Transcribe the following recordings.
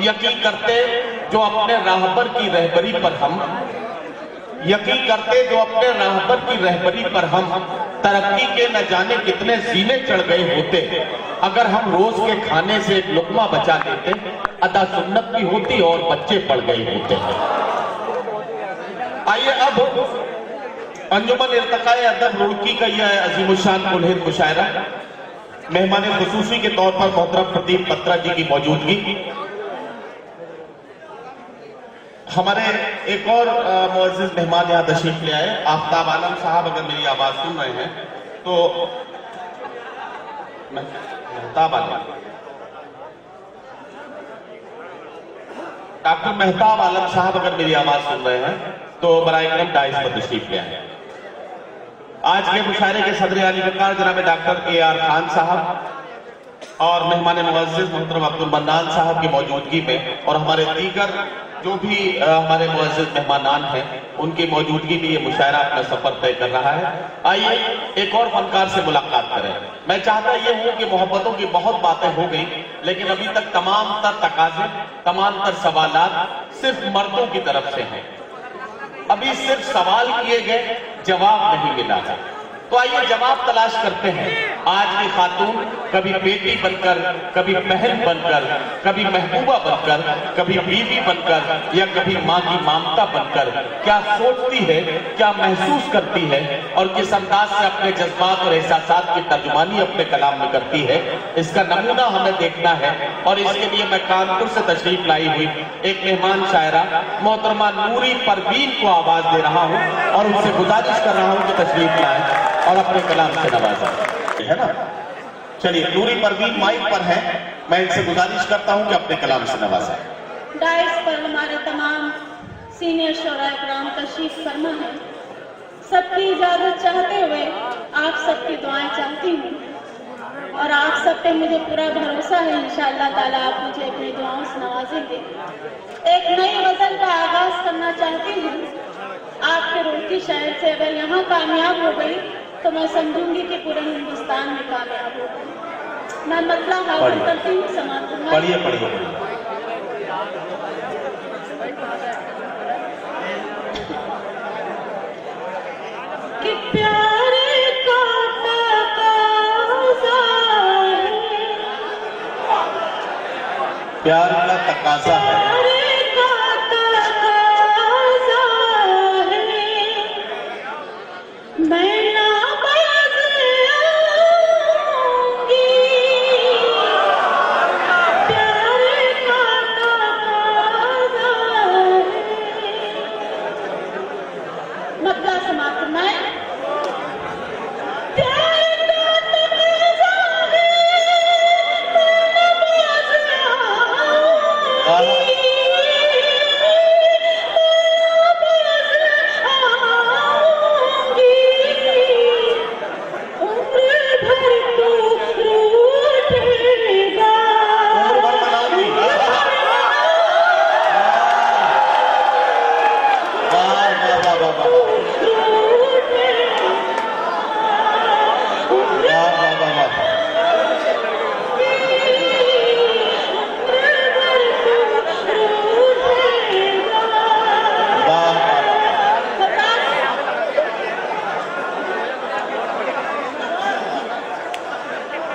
यकीन करते जो अपने राहबर की रहबरी पर हम, यकीन करते जो अपने राहबर की रहबरी पर हम, तरक्की के न जाने कितने सीने चढ़ गए होते। अगर हम रोज के खाने से एक लुकमा बचा लेते, अदा सुन्नत भी होती और बच्चे पड़ गए होते। आइए अब अंजुमन इर्तिकाए अदब रुड़की का यह अजीमुशान कुलहिंद मुशायरा मेहमान खुसूसी के तौर पर मोहतरम प्रदीप बत्रा जी की मौजूदगी, हमारे एक और मुअज़्ज़िज़ मेहमान यहाँ तशरीफ ले आए, आफ्ताब आलम साहब। अगर मेरी आवाज सुन रहे हैं तो मेहताब आलम, डॉक्टर मेहताब आलम साहब अगर मेरी आवाज सुन रहे हैं तो बराए करम डाइस पर तशरीफ ले आए। आज के मुशायरे के सदर आली वकार जनाब डॉक्टर AR खान साहब और मेहमान मुअज़्ज़िज़ मोहतरम अब्दुल मन्नान साहब की मौजूदगी में और हमारे दीगर जो भी हमारे मुअज़्ज़िज़ मेहमानान हैं उनकी मौजूदगी में ये मुशायरा अपना सफर तय कर रहा है। आइए एक और फनकार से मुलाकात करें। मैं चाहता ये हूँ कि मोहब्बतों की बहुत बातें हो गई, लेकिन अभी तक तमाम तर तकाज़े, तमाम तर सवालात सिर्फ मर्दों की तरफ से हैं। अभी सिर्फ सवाल किए गए, जवाब नहीं मिला है। तो आइए जवाब तलाश करते हैं। आज की खातून कभी बेटी बनकर, कभी बहन बनकर, कभी महबूबा बनकर, कभी बीवी बनकर या कभी माँ की ममता बनकर क्या सोचती है, क्या महसूस करती है और किस अंदाज से अपने जज्बात और एहसासात की तर्जुमानी अपने कलाम में करती है, इसका नमूना हमें देखना है। और इसके लिए मैं कानपुर से तशरीफ लाई हुई एक मेहमान शायरा मोहतरमा नूरी परवीन को आवाज दे रहा हूँ और उनसे गुजारिश कर रहा हूँ कि तशरीफ लाएं और अपने कलाम से नवाजा, है ना। चलिए, नूरी परवीन माइक पर है, मैं इनसे गुजारिश करता हूं कि अपने कलाम से नवाजा। डाइस पर हमारे तमाम सीनियर शोरा इकराम तशरीफ फरमा है। सबकी इजाजत चाहते हुए आप सबकी दुआएं चाहती हूँ और आप सब पे मुझे पूरा भरोसा है इंशाअल्लाह ताला आप मुझे अपनी दुआओं से नवाजेंगे। एक नई गजल का आगाज करना चाहती हूँ आपके रुड़की शहर से। अगर यहाँ कामयाब हो गई तो मैं समझूंगी कि पूरे हिंदुस्तान में कामयाब हो गई। मैं मतलब हाजिर करती हूँ, समाप्त। पढ़िए पढ़िए कि प्यारे का तकाज़ा है, प्यार का तकाज़ा है,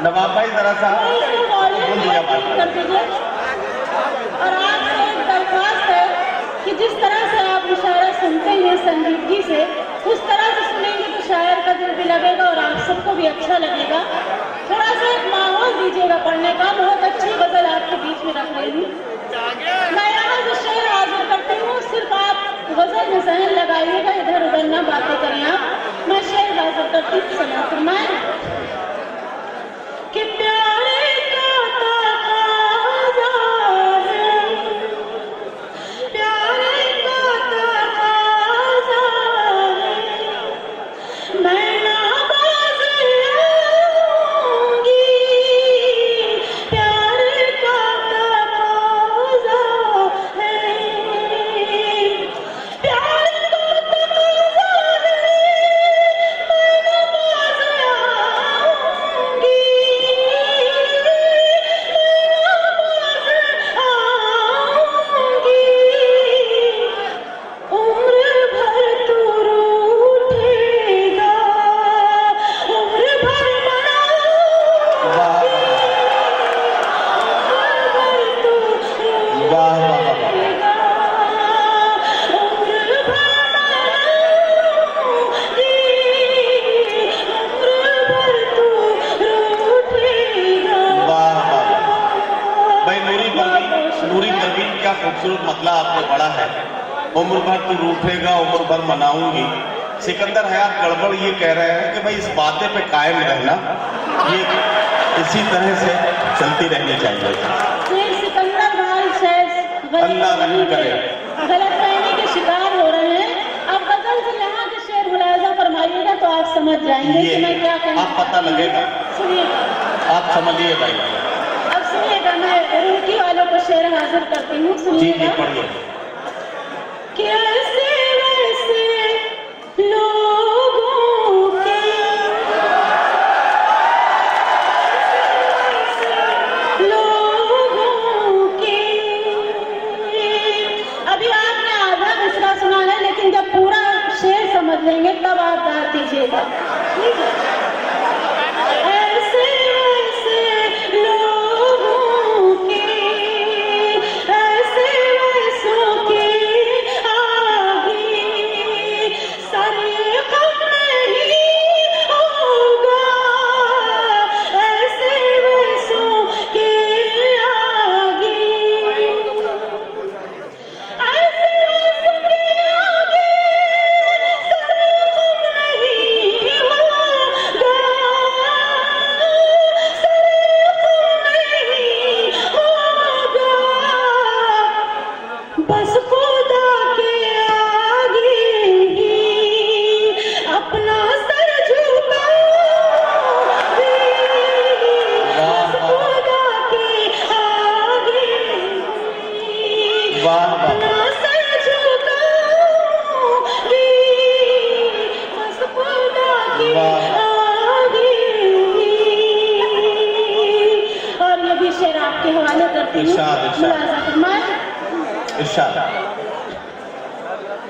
नवाब भाई जरा सा बोल दिया कर दीजिए। और आपसे एक दरख्वास्त है कि जिस तरह से आप मुशायरा सुनते हैं संजीदगी से, उस तरह से सुनेंगे तो शायर का दिल भी लगेगा और आप सबको भी अच्छा लगेगा। थोड़ा सा एक माहौल दीजिएगा पढ़ने का। बहुत अच्छी गजल आपके बीच में रख रही हूँ। मैं यहाँ से शेर हाजिर करती हूँ, सिर्फ आप गजल में जहन लगाइएगा, इधर उधर ना बातें करें आप। मैं शेर हाजिर करती हूँ, सना फरमाएं कि प्यारे का तकाज़ा है, प्यारे का तकाज़ा है, मैं नाबाज़ आऊंगी, प्यारे का नूरी नबी क्या खूबसूरत मतला आपने पढ़ा है। उम्र भर तू रूठेगा उम्र भर मनाऊंगी। सिकंदर हयात गड़बड़ ये कह रहे हैं कि भाई इस बातें पे कायम रहना, ये इसी तरह से चलती रहनी चाहिए। शेर सिकंदर भाई शायद अल्लाह रहम करे, गलतफहमी के शिकार हो रहे हैं। अब गजल से यहाँ के शेर मुलाजा फरमाइएगा तो आप समझ जाएंगे कि मैं क्या कहना। आप पता लगेगा, सुनिएगा, आप समझिए भाई। अब सुनिएगा, मैं रुड़की वालों को शेर हाजिर करती हूँ, जी जी सुनिएगा। पढ़िए। कैसे वैसे लोगों के अभी आपने आधा मिसरा सुना है, लेकिन जब पूरा शेर समझ लेंगे तब आप दाद दीजिएगा, ठीक है। ऐसे वैसे लोगों के, ऐसे वैसों के आगे सरे गम नहीं होगा, ऐसे वैसों के आगे, ऐसे वैसों के आगे सरे गम नहीं होगा, सरे गम नहीं होगा, बस खुदा के आगे ही अपना सर झुकाओगे, बस खुदा के आगे ही वाह वाह। अपना सर झुकाओगे, बस खुदा के वाह। आगे ही। और ये भी शेर आपके हवाले करती हूँ, इरशाद, इरशाद। मुलाजा फरमाएं इरशाद।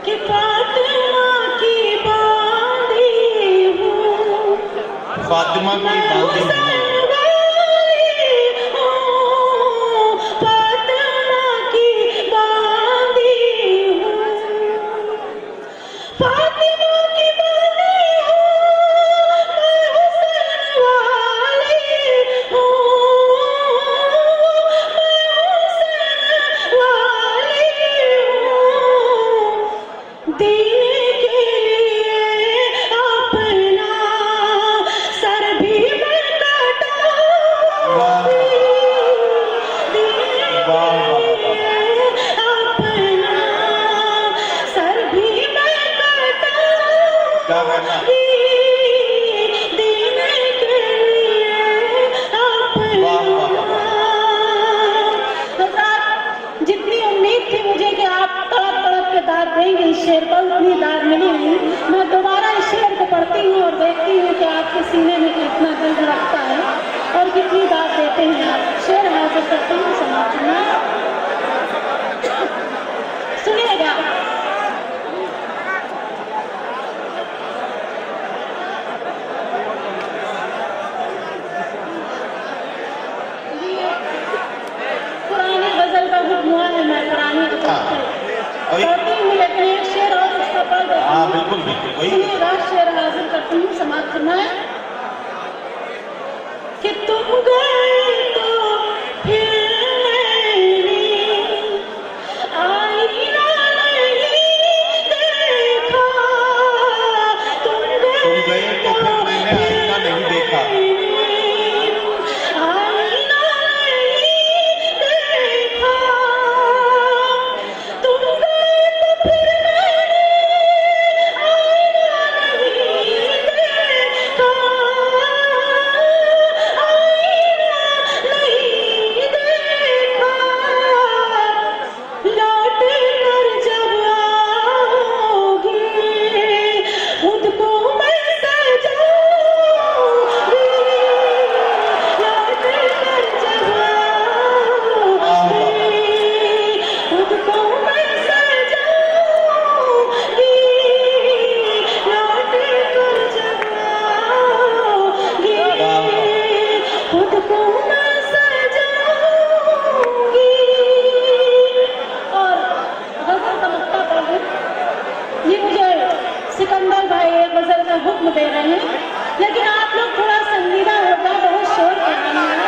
कि फातिमा की बांधी हूँ, फातिमा की बांधी हुसैन वाली हूँ, फातिमा की बांधी हूँ, फातिमा की बांधी हूँ, मैं हुसैन वाली हूँ, मैं हुसैन वाली हूँ, दीन के लिए अपना सर भी मैं वाह। कटाऊंगी, दीन वाह, वाह, के लिए अपना सर भी मैं क्या कहना? कटाऊंगी, दीन के लिए वाह, वाह, अपना। जितनी उम्मीद थी मुझे कि आप तड़प तड़प के दाद देंगे इस शेर पर, उतनी दाद मिली नहीं। मैं दोबारा इस शेर को पढ़ती हूँ और देखती हूँ कि आपके सीने में कितना दिल धड़कता है और कितनी दाद देते हैं आप। शेर हाजिर करती हूँ, समाप्त। सुनिएगा, पुरानी गजल का हुक्म हुआ है, मैं पुरानी पढ़ती हूँ, लेकिन एक शेर और उसका पढ़ देती हाँ हूँ। बिल्कुल बिल्कुल वही। सुनिएगा, शेर हाजिर करती हूँ, समाप्त करना है। कि तुम गए तो फिर मैंने आईना नहीं देखा, तुम गए तो फिर मैंने आईना नहीं देखा, आईना नहीं देखा, तुम गए तो फिर मैंने आईना नहीं देखा, सिकंदर भाई एक गजल का हुक्म दे रहे हैं, लेकिन आप लोग थोड़ा संजीदा हो जाए, बहुत शोर कर रहे हैं।